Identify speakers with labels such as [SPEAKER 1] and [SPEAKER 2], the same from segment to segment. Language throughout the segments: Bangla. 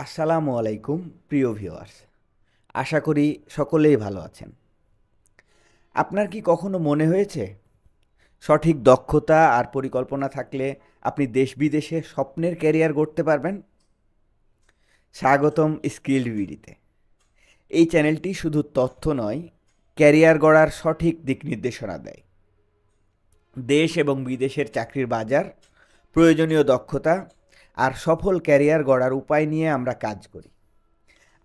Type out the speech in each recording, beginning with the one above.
[SPEAKER 1] আসসালামু আলাইকুম প্রিয় ভিউয়ার্স। আশা করি সকলেই ভালো আছেন। আপনার কি কখনো মনে হয়েছে সঠিক দক্ষতা আর পরিকল্পনা থাকলে আপনি দেশ বিদেশে স্বপ্নের ক্যারিয়ার গড়তে পারবেন? স্বাগতম স্কিলড বিডিতে। এই চ্যানেলটি শুধু তথ্য নয়, ক্যারিয়ার গড়ার সঠিক দিক নির্দেশনা দেয়। দেশ এবং বিদেশের চাকরির বাজার, প্রয়োজনীয় দক্ষতা আর সফল ক্যারিয়ার গড়ার উপায় নিয়ে আমরা কাজ করি।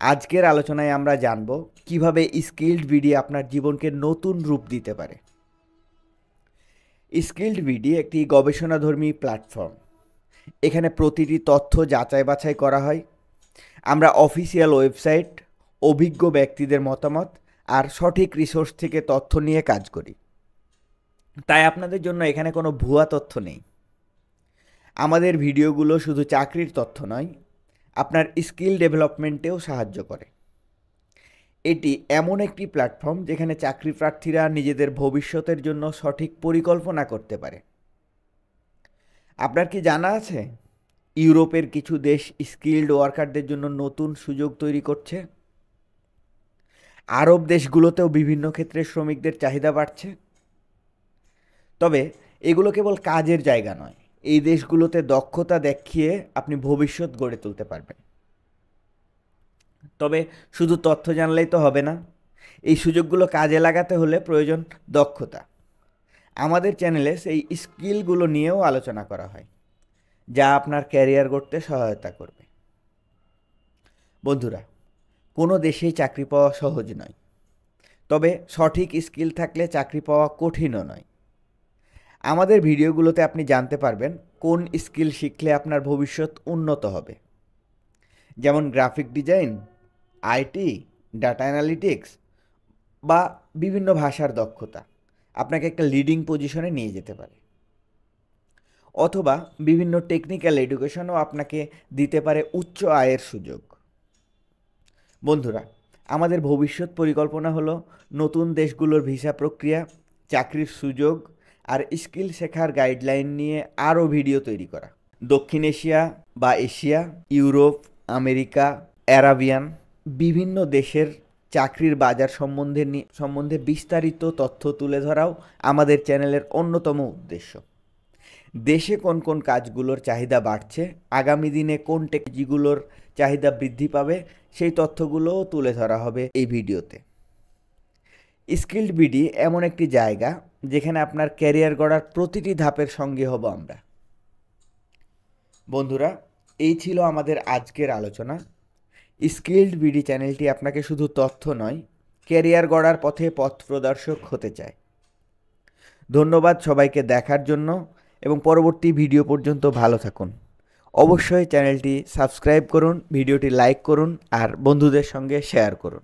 [SPEAKER 1] আজকের আলোচনায় আমরা জানব কিভাবে স্কিলড বিডি আপনার জীবনকে নতুন রূপ দিতে পারে। স্কিলড বিডি একটি গবেষণাধর্মী প্ল্যাটফর্ম। এখানে প্রতিটি তথ্য যাচাই বাছাই করা হয়। আমরা অফিসিয়াল ওয়েবসাইট, অভিজ্ঞ ব্যক্তিদের মতামত আর সঠিক রিসোর্স থেকে তথ্য নিয়ে কাজ করি। তাই আপনাদের জন্য এখানে কোনো ভুয়া তথ্য নেই। আমাদের ভিডিওগুলো শুধু চাকরির তথ্য নয়, আপনার স্কিল ডেভেলপমেন্টেও সাহায্য করে। এটি এমন একটি প্ল্যাটফর্ম যেখানে চাকরি প্রার্থীরা নিজেদের ভবিষ্যতের জন্য সঠিক পরিকল্পনা করতে পারে। আপনার কি জানা আছে ইউরোপের কিছু দেশ স্কিলড ওয়ার্কারদের জন্য নতুন সুযোগ তৈরি করছে? আরব দেশগুলোতেও বিভিন্ন ক্ষেত্রে শ্রমিকদের চাহিদা বাড়ছে। তবে এগুলো কেবল কাজের জায়গা নয়, এই দেশগুলোতে দক্ষতা দেখিয়ে আপনি ভবিষ্যৎ গড়ে তুলতে পারবেন। তবে শুধু তথ্য জানলেই তো হবে না, এই সুযোগগুলো কাজে লাগাতে হলে প্রয়োজন দক্ষতা। আমাদের চ্যানেলে সেই স্কিলগুলো নিয়েও আলোচনা করা হয়, যা আপনার ক্যারিয়ার গড়তে সহায়তা করবে। বন্ধুরা, কোনো দেশেই চাকরি পাওয়া সহজ নয়, তবে সঠিক স্কিল থাকলে চাকরি পাওয়া কঠিনও নয়। আমাদের ভিডিওগুলোতে আপনি জানতে পারবেন কোন স্কিল শিখলে আপনার ভবিষ্যৎ উন্নত হবে, যেমন graphic design, IT, data analytics বা বিভিন্ন ভাষার দক্ষতা আপনাকে একটা লিডিং পজিশনে নিয়ে যেতে পারে। অথবা বিভিন্ন টেকনিক্যাল এডুকেশনও আপনাকে দিতে পারে উচ্চ আয়ের সুযোগ। বন্ধুরা, আমাদের ভবিষ্যৎ পরিকল্পনা হলো নতুন দেশগুলোর ভিসা প্রক্রিয়া, চাকরির সুযোগ আর স্কিল শেখার গাইডলাইন নিয়ে আরও ভিডিও তৈরি করা। দক্ষিণ এশিয়া বা এশিয়া, ইউরোপ, আমেরিকা, অ্যারাবিয়ান বিভিন্ন দেশের চাকরির বাজার সম্বন্ধে বিস্তারিত তথ্য তুলে ধরাও আমাদের চ্যানেলের অন্যতম উদ্দেশ্য। দেশে কোন কোন কাজগুলোর চাহিদা বাড়ছে, আগামী দিনে কোন টেকনোলজিগুলোর চাহিদা বৃদ্ধি পাবে, সেই তথ্যগুলোও তুলে ধরা হবে এই ভিডিওতে। স্কিলড বিডি এমন একটি জায়গা যেখানে আপনার ক্যারিয়ার গড়ার প্রতিটি ধাপের সঙ্গে হব আমরা। বন্ধুরা, এই ছিল আমাদের আজকের আলোচনা। স্কিলড বিডি চ্যানেলটি আপনাকে শুধু তথ্য নয়, ক্যারিয়ার গড়ার পথে পথ প্রদর্শক হতে চায়। ধন্যবাদ সবাইকে দেখার জন্য এবং পরবর্তী ভিডিও পর্যন্ত ভালো থাকুন। অবশ্যই চ্যানেলটি সাবস্ক্রাইব করুন, ভিডিওটি লাইক করুন আর বন্ধুদের সঙ্গে শেয়ার করুন।